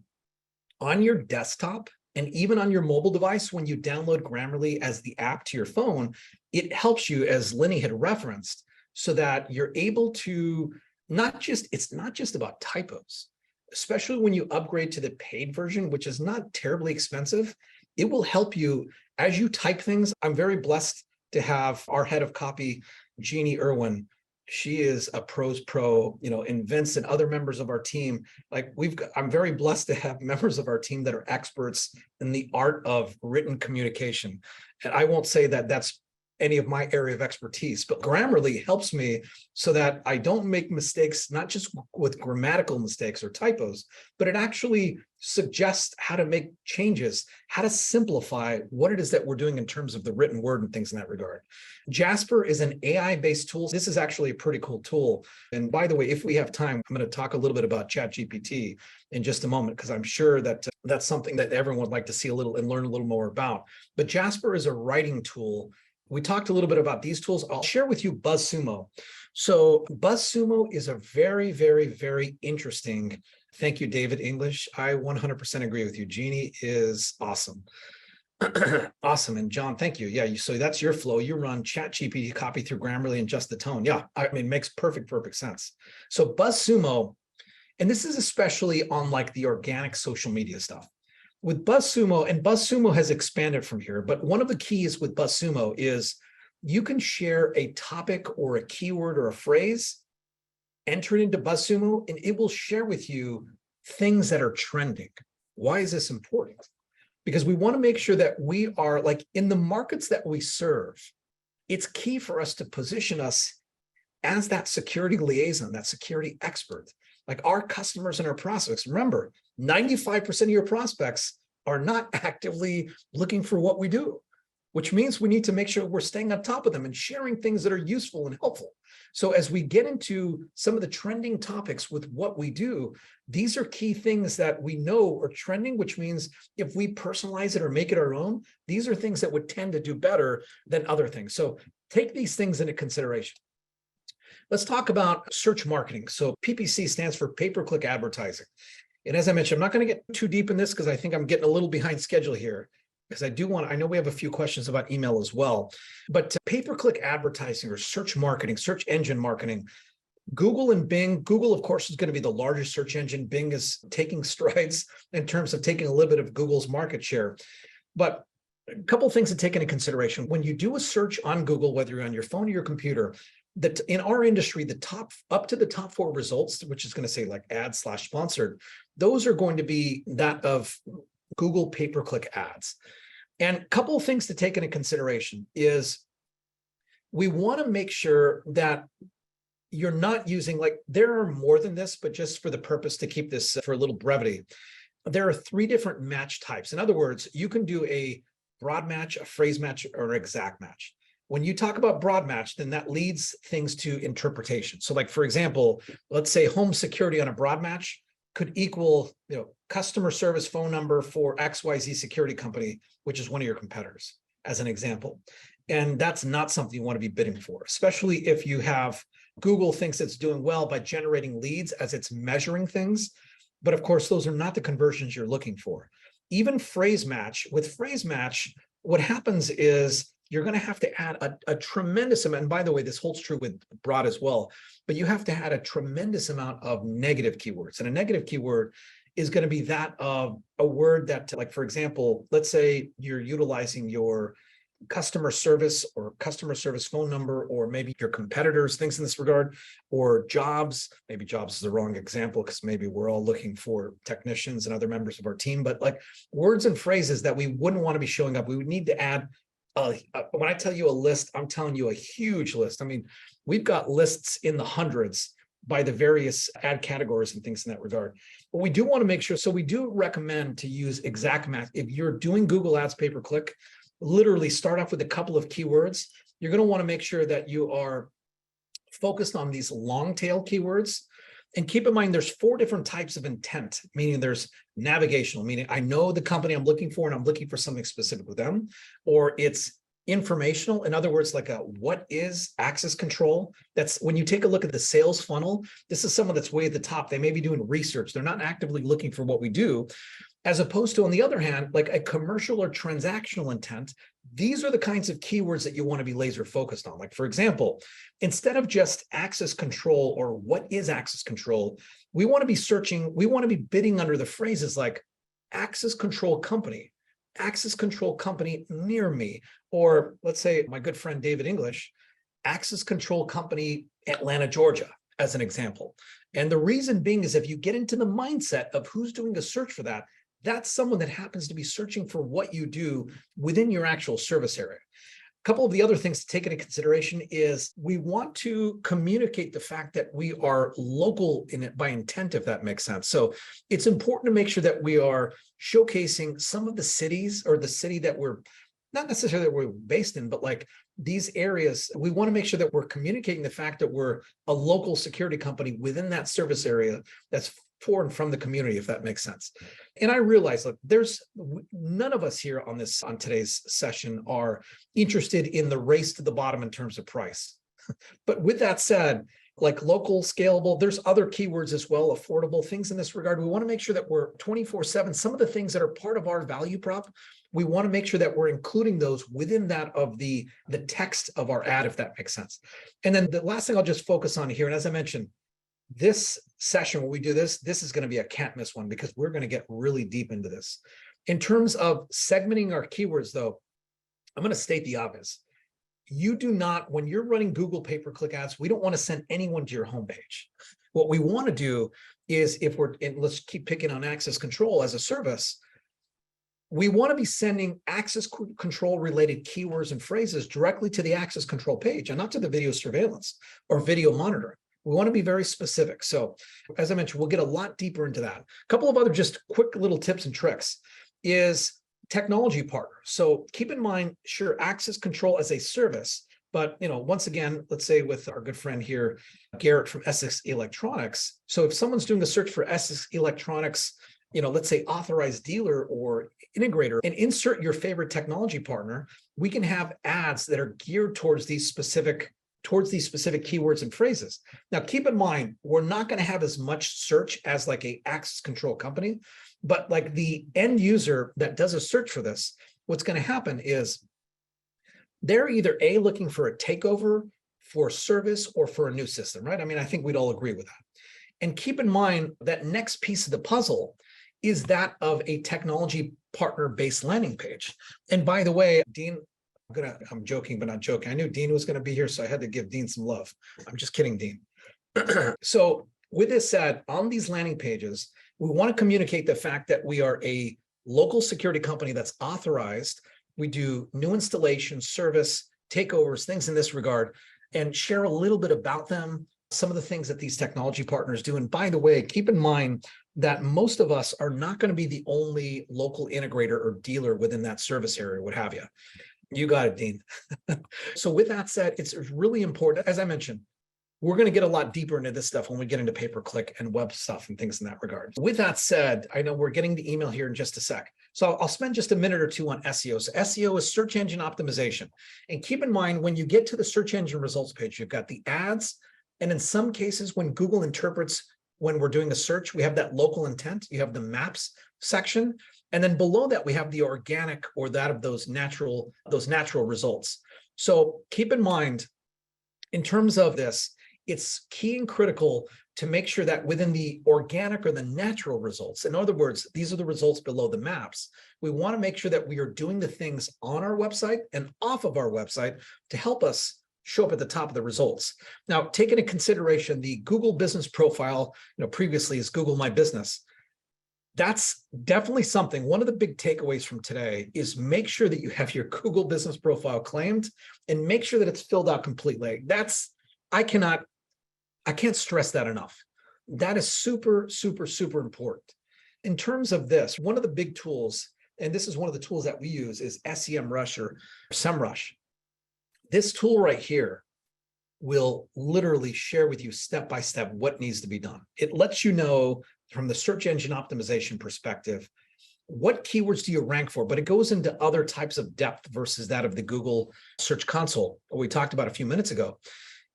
on your desktop and even on your mobile device, when you download Grammarly as the app to your phone, it helps you, as Lenny had referenced, so that you're able to it's not just about typos, especially when you upgrade to the paid version, which is not terribly expensive. It will help you as you type things. I'm very blessed to have our head of copy, Jeannie Irwin. She is a pros pro, and Vince and other members of our team. I'm very blessed to have members of our team that are experts in the art of written communication. And I won't say that that's any of my area of expertise, but Grammarly helps me so that I don't make mistakes, not just with grammatical mistakes or typos, but it actually suggests how to make changes, how to simplify what it is that we're doing in terms of the written word and things in that regard. Jasper is an AI-based tool. This is actually a pretty cool tool. And by the way, if we have time, I'm going to talk a little bit about ChatGPT in just a moment, because I'm sure that that's something that everyone would like to see a little and learn a little more about. But Jasper is a writing tool. We talked a little bit about these tools. I'll share with you BuzzSumo. So BuzzSumo is a very, very, very interesting. Thank you, David English. I 100% agree with you. Jeannie is awesome. Awesome. And John, thank you. Yeah, so that's your flow. You run ChatGPT copy through Grammarly and just the tone. Yeah, I mean, it makes perfect sense. So BuzzSumo, and this is especially on like the organic social media stuff. With BuzzSumo, and BuzzSumo has expanded from here, but one of the keys with BuzzSumo is you can share a topic or a keyword or a phrase, enter it into BuzzSumo, and it will share with you things that are trending. Why is this important? Because we want to make sure that we are, like, in the markets that we serve, it's key for us to position us as that security liaison, that security expert. Like our customers and our prospects, remember, 95% of your prospects are not actively looking for what we do, which means we need to make sure we're staying on top of them and sharing things that are useful and helpful. So as we get into some of the trending topics with what we do, these are key things that we know are trending, which means if we personalize it or make it our own, these are things that would tend to do better than other things. So take these things into consideration. Let's talk about search marketing. So PPC stands for pay-per-click advertising. And as I mentioned, I'm not going to get too deep in this because I think I'm getting a little behind schedule here, because I know we have a few questions about email as well, but pay-per-click advertising or search marketing, search engine marketing, Google and Bing. Google, of course, is going to be the largest search engine. Bing is taking strides in terms of taking a little bit of Google's market share. But a couple of things to take into consideration. When you do a search on Google, whether you're on your phone or your computer, that in our industry, up to the top 4 results, which is going to say like ad/sponsored, those are going to be that of Google pay-per-click ads. And a couple of things to take into consideration is we want to make sure that you're not using, like, there are more than this, but just for the purpose to keep this for a little brevity, there are 3 different match types. In other words, you can do a broad match, a phrase match, or an exact match. When you talk about broad match, then that leads things to interpretation. So like, for example, let's say home security on a broad match could equal, customer service phone number for XYZ security company, which is one of your competitors, as an example. And that's not something you want to be bidding for, especially if you have Google thinks it's doing well by generating leads as it's measuring things. But of course, those are not the conversions you're looking for. Even phrase match, with phrase match, what happens is you're going to have to add a tremendous amount. And by the way, this holds true with broad as well, but you have to add a tremendous amount of negative keywords. And a negative keyword is going to be that of a word that, like, for example, let's say you're utilizing your customer service or customer service phone number, or maybe your competitors, things in this regard, or jobs. Maybe jobs is the wrong example because maybe we're all looking for technicians and other members of our team, but like words and phrases that we wouldn't want to be showing up. We would need to add when I tell you a list, I'm telling you a huge list. I mean, we've got lists in the hundreds by the various ad categories and things in that regard. But we do want to make sure, so we do recommend to use exact match. If you're doing Google Ads pay-per-click, literally start off with a couple of keywords. You're going to want to make sure that you are focused on these long tail keywords. And keep in mind, there's 4 different types of intent, meaning there's navigational, meaning I know the company I'm looking for and I'm looking for something specific with them, or it's informational. In other words, like what is access control? That's when you take a look at the sales funnel, this is someone that's way at the top. They may be doing research. They're not actively looking for what we do. As opposed to, on the other hand, like a commercial or transactional intent, these are the kinds of keywords that you want to be laser focused on. Like, for example, instead of just access control or what is access control, we want to be searching, we want to be bidding under the phrases like access control company near me, or let's say my good friend David English, access control company, Atlanta, Georgia, as an example. And the reason being is if you get into the mindset of who's doing a search for that, that's someone that happens to be searching for what you do within your actual service area. A couple of the other things to take into consideration is we want to communicate the fact that we are local in it by intent, if that makes sense. So it's important to make sure that we are showcasing some of the cities or the city that we're not necessarily that we're based in, but like these areas, we want to make sure that we're communicating the fact that we're a local security company within that service area that's for and from the community, if that makes sense. And I realize, look, there's none of us here on today's session are interested in the race to the bottom in terms of price. But with that said, like local, scalable, there's other keywords as well, affordable things in this regard. We want to make sure that we're 24/7. Some of the things that are part of our value prop, we want to make sure that we're including those within that of the text of our ad, if that makes sense. And then the last thing I'll just focus on here, and as I mentioned, this session, when we do this is going to be a can't miss one because we're going to get really deep into this. In terms of segmenting our keywords, though, I'm going to state the obvious. You do not, when you're running Google pay-per-click ads, we don't want to send anyone to your homepage. What we want to do is let's keep picking on access control as a service. We want to be sending access control related keywords and phrases directly to the access control page and not to the video surveillance or video monitoring. We want to be very specific. So as I mentioned, we'll get a lot deeper into that. A couple of other just quick little tips and tricks is technology partner. So keep in mind, sure, access control as a service, but once again, let's say with our good friend here, Garrett from Essex Electronics. So if someone's doing a search for Essex Electronics, let's say authorized dealer or integrator, and insert your favorite technology partner, we can have ads that are geared towards these specific keywords and phrases. Now, keep in mind, we're not going to have as much search as like a access control company, but like the end user that does a search for this, what's going to happen is they're either looking for a takeover, for service, or for a new system, right? I mean, I think we'd all agree with that. And keep in mind that next piece of the puzzle is that of a technology partner-based landing page. And by the way, Dean, I'm joking, but not joking. I knew Dean was going to be here, so I had to give Dean some love. I'm just kidding, Dean. So with this said, on these landing pages, we want to communicate the fact that we are a local security company that's authorized. We do new installation, service, takeovers, things in this regard, and share a little bit about them, some of the things that these technology partners do. And by the way, keep in mind that most of us are not going to be the only local integrator or dealer within that service area, what have you. You got it, Dean. So with that said, it's really important. As I mentioned, we're going to get a lot deeper into this stuff when we get into pay-per-click and web stuff and things in that regard. With that said, I know we're getting the email here in just a sec. So I'll spend just a minute or two on SEO. So SEO is search engine optimization. And keep in mind, when you get to the search engine results page, you've got the ads. And in some cases, when Google interprets, when we're doing a search, we have that local intent. You have the maps section. And then below that, we have the organic or that of those natural results. So keep in mind, in terms of this, it's key and critical to make sure that within the organic or the natural results, in other words, these are the results below the maps, we want to make sure that we are doing the things on our website and off of our website to help us show up at the top of the results. Now, take into consideration the Google business profile, previously is Google My Business. That's definitely something. One of the big takeaways from today is make sure that you have your Google business profile claimed and make sure that it's filled out completely. I can't stress that enough. That is super, super, super important. In terms of this, one of the big tools, and this is one of the tools that we use, is SEMrush or SEMrush. This tool right here will literally share with you step by step what needs to be done. It lets you know from the search engine optimization perspective, what keywords do you rank for? But it goes into other types of depth versus that of the Google Search Console, what we talked about a few minutes ago.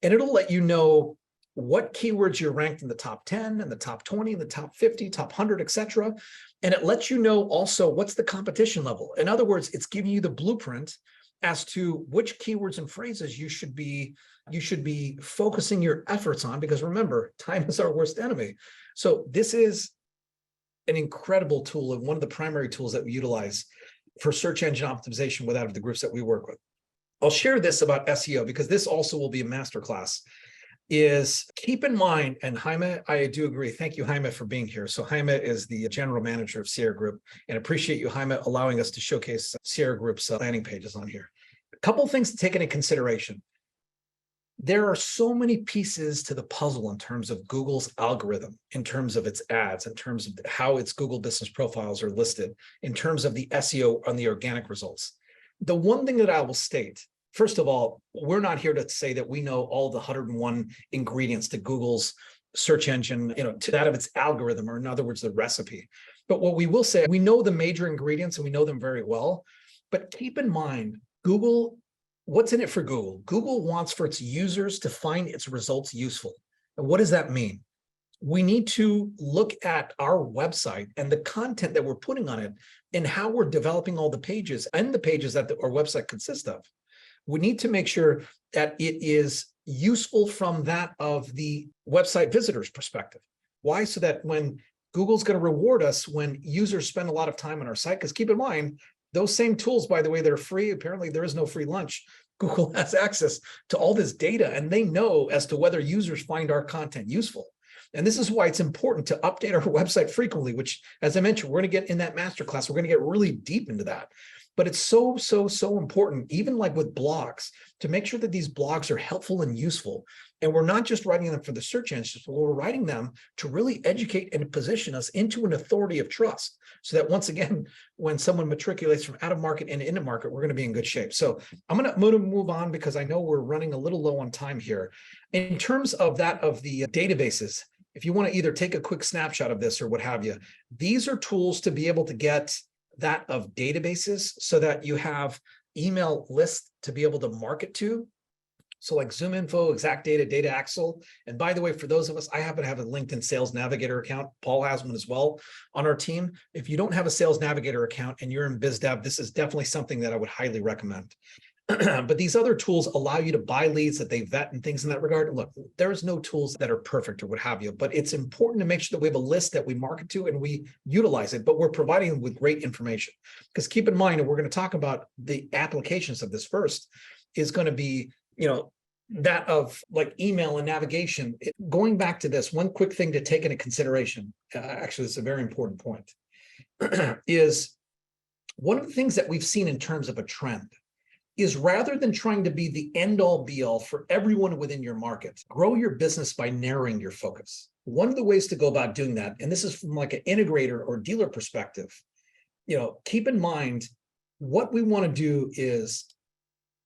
And it'll let you know what keywords you're ranked in the top 10 and the top 20 and the top 50, top 100, etc. And it lets you know also what's the competition level. In other words, it's giving you the blueprint as to which keywords and phrases you should be focusing your efforts on, because remember, time is our worst enemy. So this is an incredible tool and one of the primary tools that we utilize for search engine optimization with out of the groups that we work with. I'll share this about SEO because this also will be a masterclass. Is keep in mind, and Jaime, I do agree. Thank you, Jaime, for being here. So Jaime is the general manager of Sierra Group, and appreciate you, Jaime, allowing us to showcase Sierra Group's landing pages on here. A couple of things to take into consideration. There are so many pieces to the puzzle in terms of Google's algorithm, in terms of its ads, in terms of how its Google business profiles are listed, in terms of the SEO on the organic results. The one thing that I will state, first of all, we're not here to say that we know all the 101 ingredients to Google's search engine, to that of its algorithm, or in other words, the recipe. But what we will say, we know the major ingredients and we know them very well. But keep in mind, Google, what's in it for Google? Google wants for its users to find its results useful. And what does that mean? We need to look at our website and the content that we're putting on it and how we're developing all the pages and the pages that our website consists of. We need to make sure that it is useful from that of the website visitor's perspective. Why? So that when Google's going to reward us when users spend a lot of time on our site, because keep in mind, those same tools, by the way, they're free. Apparently, there is no free lunch. Google has access to all this data, and they know as to whether users find our content useful. And this is why it's important to update our website frequently, which, as I mentioned, we're going to get in that masterclass. We're going to get really deep into that. But it's so important, even like with blogs, to make sure that these blogs are helpful and useful. And we're not just writing them for the search engines, but we're writing them to really educate and position us into an authority of trust. So that once again, when someone matriculates from out of market and into market, we're going to be in good shape. So I'm going to move on because I know we're running a little low on time here. In terms of that of the databases, if you want to either take a quick snapshot of this or what have you, these are tools to be able to get that of databases so that you have email lists to be able to market to. So like ZoomInfo, Exact Data, Data Axle. And by the way, for those of us, I happen to have a LinkedIn Sales Navigator account. Paul has one as well on our team. If you don't have a Sales Navigator account and you're in BizDev, this is definitely something that I would highly recommend. But these other tools allow you to buy leads that they vet and things in that regard. Look, there's no tools that are perfect or what have you, but it's important to make sure that we have a list that we market to and we utilize it, but we're providing them with great information. Because keep in mind, and we're going to talk about the applications of this first, is going to be, that of like email and navigation. Going back to this, one quick thing to take into consideration, actually, it's a very important point, is one of the things that we've seen in terms of a trend is rather than trying to be the end-all be-all for everyone within your market, grow your business by narrowing your focus. One of the ways to go about doing that, and this is from like an integrator or dealer perspective, keep in mind what we want to do is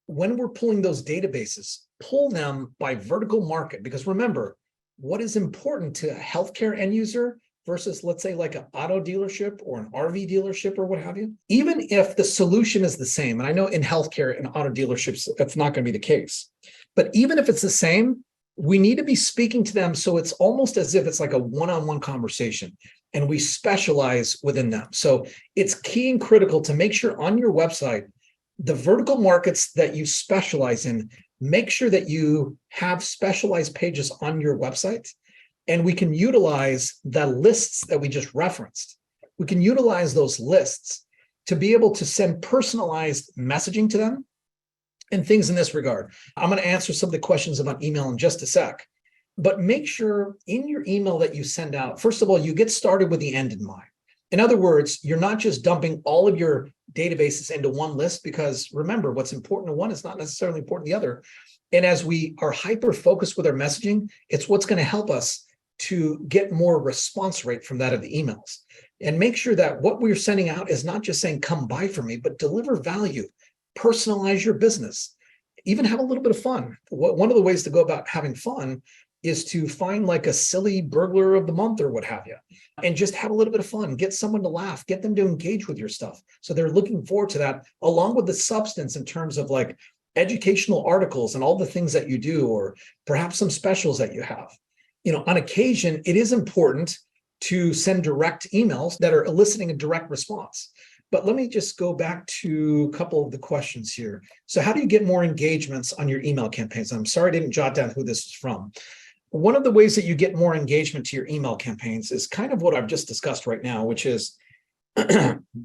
when we're pulling those databases, pull them by vertical market, because remember, what is important to a healthcare end user versus, let's say, like an auto dealership or an RV dealership or what have you, even if the solution is the same, and I know in healthcare and auto dealerships, that's not going to be the case, but even if it's the same, we need to be speaking to them so it's almost as if it's like a one-on-one conversation, and we specialize within them. So it's key and critical to make sure on your website, the vertical markets that you specialize in, make sure that you have specialized pages on your website. And we can utilize the lists that we just referenced. We can utilize those lists to be able to send personalized messaging to them and things in this regard. I'm going to answer some of the questions about email in just a sec, but make sure in your email that you send out, first of all, you get started with the end in mind. In other words, you're not just dumping all of your databases into one list, because remember, what's important to one is not necessarily important to the other. And as we are hyper-focused with our messaging, it's what's going to help us to get more response rate from that of the emails. And make sure that what we're sending out is not just saying, come buy from me, but deliver value, personalize your business, even have a little bit of fun. One of the ways to go about having fun is to find like a silly burglar of the month or what have you, and just have a little bit of fun, get someone to laugh, get them to engage with your stuff. So they're looking forward to that, along with the substance in terms of like educational articles and all the things that you do, or perhaps some specials that you have. On occasion, it is important to send direct emails that are eliciting a direct response. But let me just go back to a couple of the questions here. So how do you get more engagements on your email campaigns? I'm sorry I didn't jot down who this is from. One of the ways that you get more engagement to your email campaigns is kind of what I've just discussed right now, which is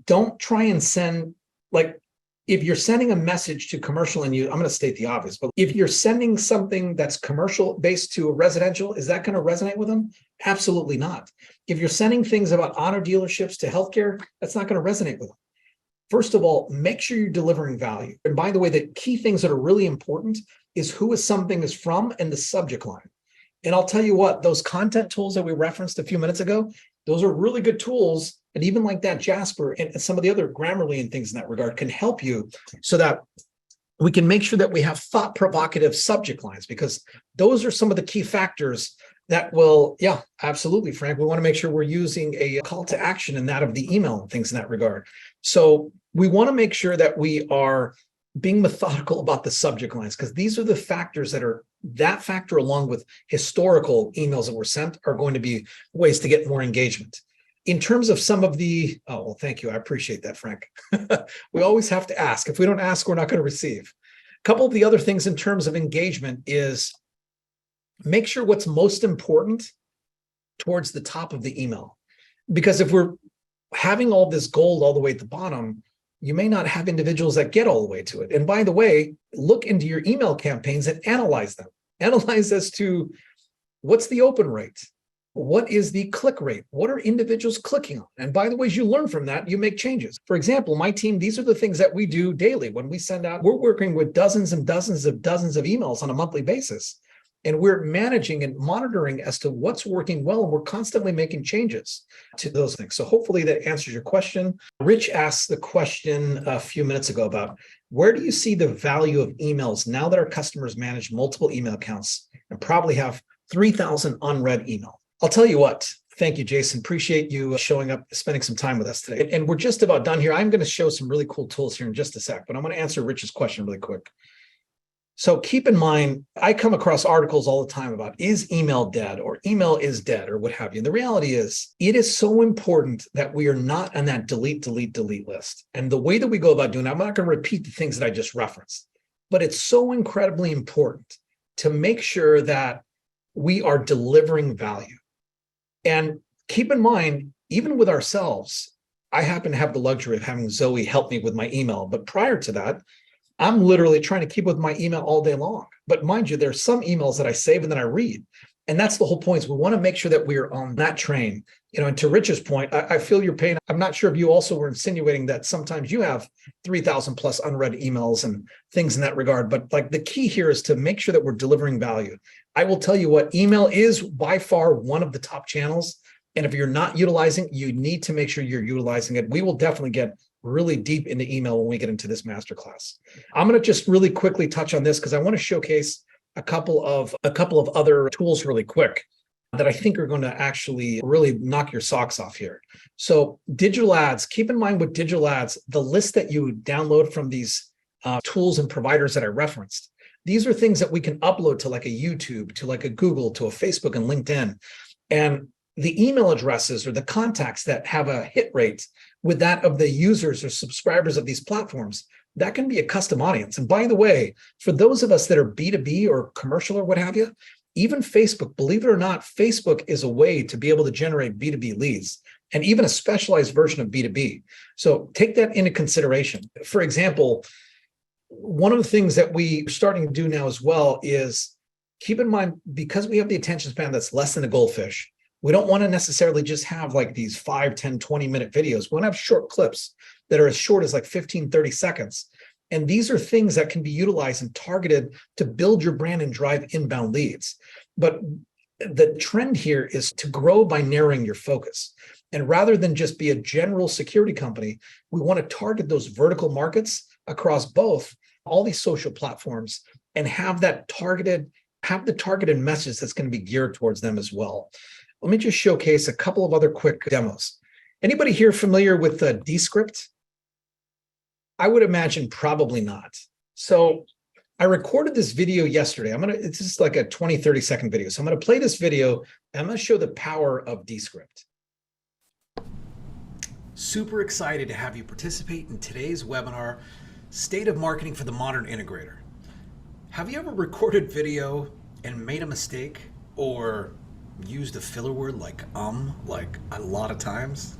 don't try and send, like, if you're sending a message to commercial and I'm going to state the obvious, but if you're sending something that's commercial based to a residential, is that going to resonate with them? Absolutely not. If you're sending things about auto dealerships to healthcare, that's not going to resonate with them. First of all, make sure you're delivering value. And by the way, the key things that are really important is who is something is from and the subject line. And I'll tell you what, those content tools that we referenced a few minutes ago, those are really good tools. And even like that, Jasper and some of the other Grammarly and things in that regard can help you so that we can make sure that we have thought provocative subject lines, because those are some of the key factors that will, yeah, absolutely, Frank. We want to make sure we're using a call to action in that of the email and things in that regard. So we want to make sure that we are being methodical about the subject lines, because these are the factors that factor along with historical emails that were sent are going to be ways to get more engagement. In terms of some of the, oh, well, thank you. I appreciate that, Frank. We always have to ask. If we don't ask, we're not going to receive. A couple of the other things in terms of engagement is make sure what's most important towards the top of the email. Because if we're having all this gold all the way at the bottom, you may not have individuals that get all the way to it. And by the way, look into your email campaigns and analyze them. Analyze as to what's the open rate? What is the click rate? What are individuals clicking on? And by the way, as you learn from that, you make changes. For example, my team, these are the things that we do daily. When we send out, we're working with dozens and dozens of emails on a monthly basis. And we're managing and monitoring as to what's working well. And we're constantly making changes to those things. So hopefully that answers your question. Rich asked the question a few minutes ago about where do you see the value of emails now that our customers manage multiple email accounts and probably have 3,000 unread email? I'll tell you what. Thank you, Jason. Appreciate you showing up, spending some time with us today. And we're just about done here. I'm going to show some really cool tools here in just a sec, but I'm going to answer Rich's question really quick. So keep in mind, I come across articles all the time about is email dead or email is dead or what have you. And the reality is it is so important that we are not on that delete list. And the way that we go about doing it, I'm not going to repeat the things that I just referenced, but it's so incredibly important to make sure that we are delivering value. And keep in mind, even with ourselves, I happen to have the luxury of having Zoe help me with my email. But prior to that, I'm literally trying to keep with my email all day long. But mind you, there's some emails that I save and then I read. And that's the whole point, is we want to make sure that we are on that train. And to Rich's point, I feel your pain. I'm not sure if you also were insinuating that sometimes you have 3,000 plus unread emails and things in that regard. But like the key here is to make sure that we're delivering value. I will tell you what, email is by far one of the top channels. And if you're not utilizing, you need to make sure you're utilizing it. We will definitely get really deep into email when we get into this masterclass. I'm going to just really quickly touch on this because I want to showcase a couple of other tools really quick that I think are going to actually really knock your socks off here. So digital ads, keep in mind with digital ads, the list that you download from these tools and providers that I referenced, these are things that we can upload to like a YouTube, to like a Google, to a Facebook and LinkedIn. And the email addresses or the contacts that have a hit rate with that of the users or subscribers of these platforms, that can be a custom audience. And by the way, for those of us that are B2B or commercial or what have you, even Facebook, believe it or not, Facebook is a way to be able to generate B2B leads and even a specialized version of B2B. So take that into consideration. For example, one of the things that we're starting to do now as well is keep in mind, because we have the attention span that's less than a goldfish, we don't want to necessarily just have like these 5, 10, 20-minute videos. We want to have short clips that are as short as like 15, 30 seconds. And these are things that can be utilized and targeted to build your brand and drive inbound leads. But the trend here is to grow by narrowing your focus. And rather than just be a general security company, we want to target those vertical markets across all these social platforms and have the targeted message that's going to be geared towards them as well. Let me just showcase a couple of other quick demos. Anybody here familiar with Descript? I would imagine probably not. So I recorded this video yesterday. It's just like a 20, 30 second video. So I'm going to play this video and I'm going to show the power of Descript. Super excited to have you participate in today's webinar, State of Marketing for the Modern Integrator. Have you ever recorded video and made a mistake or used a filler word like a lot of times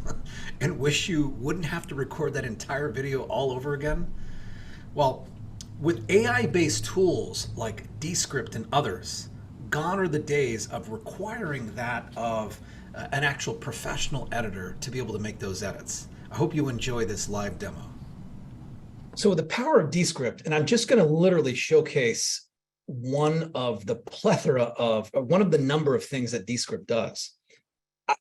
and wish you wouldn't have to record that entire video all over again? Well, with AI-based tools like Descript and others, gone are the days of requiring that of an actual professional editor to be able to make those edits. I hope you enjoy this live demo. So with the power of Descript, and I'm just going to literally showcase one of the number of things that Descript does. I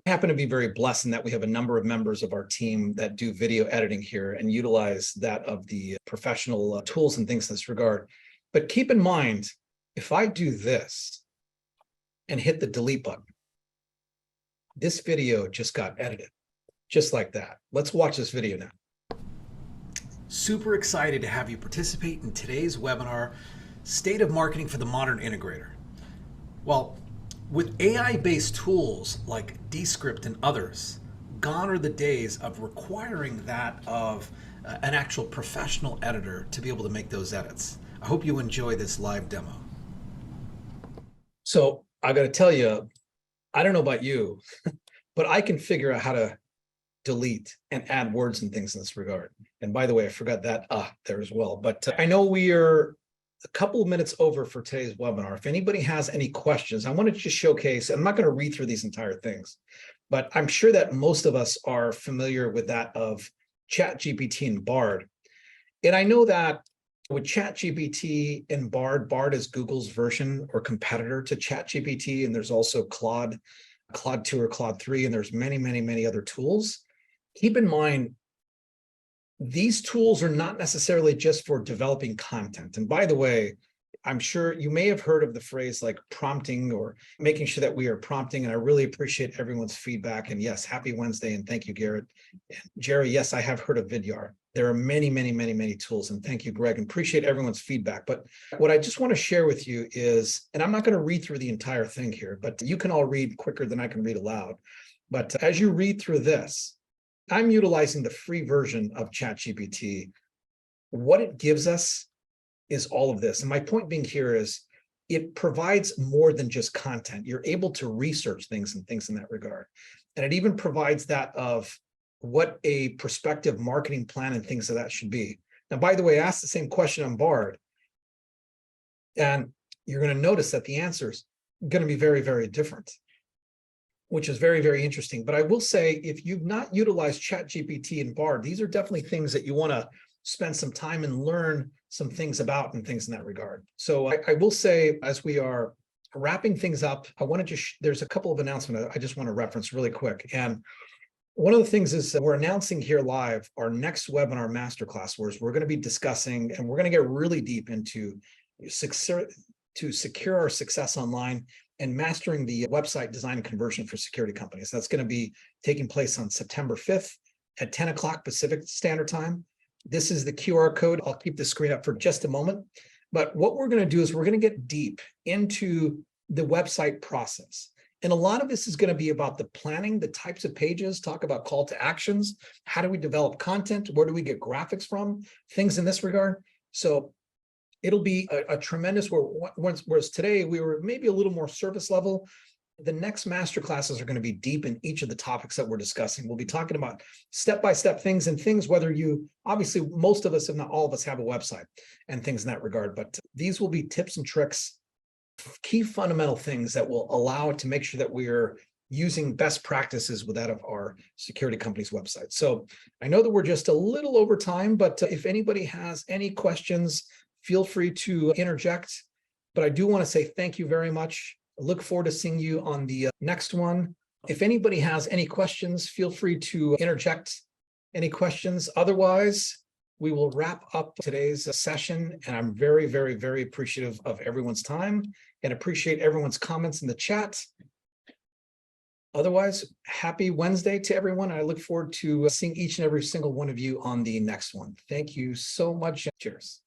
happen to be very blessed in that we have a number of members of our team that do video editing here and utilize that of the professional tools and things in this regard. But keep in mind, if I do this and hit the delete button, this video just got edited, just like that. Let's watch this video now. Super excited to have you participate in today's webinar, State of Marketing for the Modern Integrator. Well, with AI-based tools like Descript and others, gone are the days of requiring that of an actual professional editor to be able to make those edits. I hope you enjoy this live demo. So I got to tell you, I don't know about you, but I can figure out how to delete and add words and things in this regard. And by the way, I forgot that there as well. But I know we are a couple of minutes over for today's webinar. If anybody has any questions, I want to just showcase, I'm not going to read through these entire things, but I'm sure that most of us are familiar with that of ChatGPT and Bard. And I know that with ChatGPT and Bard is Google's version or competitor to ChatGPT, and there's also Claude 2 or Claude 3, and there's many, many, many other tools. Keep in mind, these tools are not necessarily just for developing content. And by the way, I'm sure you may have heard of the phrase like prompting or making sure that we are prompting. And I really appreciate everyone's feedback. And yes, happy Wednesday. And thank you, Garrett. And Jerry, yes, I have heard of Vidyard. There are many, many, many, many tools. And thank you, Greg, and appreciate everyone's feedback. But what I just want to share with you is, and I'm not going to read through the entire thing here, but you can all read quicker than I can read aloud. But as you read through this, I'm utilizing the free version of ChatGPT. What it gives us is all of this. And my point being here is it provides more than just content. You're able to research things and things in that regard. And it even provides that of what a prospective marketing plan and things of that should be. Now, by the way, I asked the same question on Bard. And you're going to notice that the answer is going to be very, very different, which is very, very interesting. But I will say, if you've not utilized ChatGPT and Bard, these are definitely things that you want to spend some time and learn some things about and things in that regard. So I will say, as we are wrapping things up, I want to just, there's a couple of announcements I just want to reference really quick. And one of the things is we're announcing here live our next webinar masterclass, where we're going to be discussing, and we're going to get really deep into to secure our success online and mastering the website design and conversion for security companies. That's going to be taking place on September 5th at 10 o'clock Pacific Standard Time. This is the QR code. I'll keep the screen up for just a moment. But what we're going to do is we're going to get deep into the website process. And a lot of this is going to be about the planning, the types of pages, talk about call to actions, how do we develop content, where do we get graphics from, things in this regard. So it'll be a tremendous, whereas today we were maybe a little more surface level. The next master classes are going to be deep in each of the topics that we're discussing. We'll be talking about step-by-step things and things, whether you, obviously most of us, if not all of us, have a website and things in that regard, but these will be tips and tricks, key fundamental things that will allow it to make sure that we're using best practices with that of our security company's website. So I know that we're just a little over time, but if anybody has any questions, feel free to interject. But I do want to say thank you very much. I look forward to seeing you on the next one. If anybody has any questions, feel free to interject any questions. Otherwise, we will wrap up today's session. And I'm very, very, very appreciative of everyone's time and appreciate everyone's comments in the chat. Otherwise, happy Wednesday to everyone. I look forward to seeing each and every single one of you on the next one. Thank you so much. Cheers.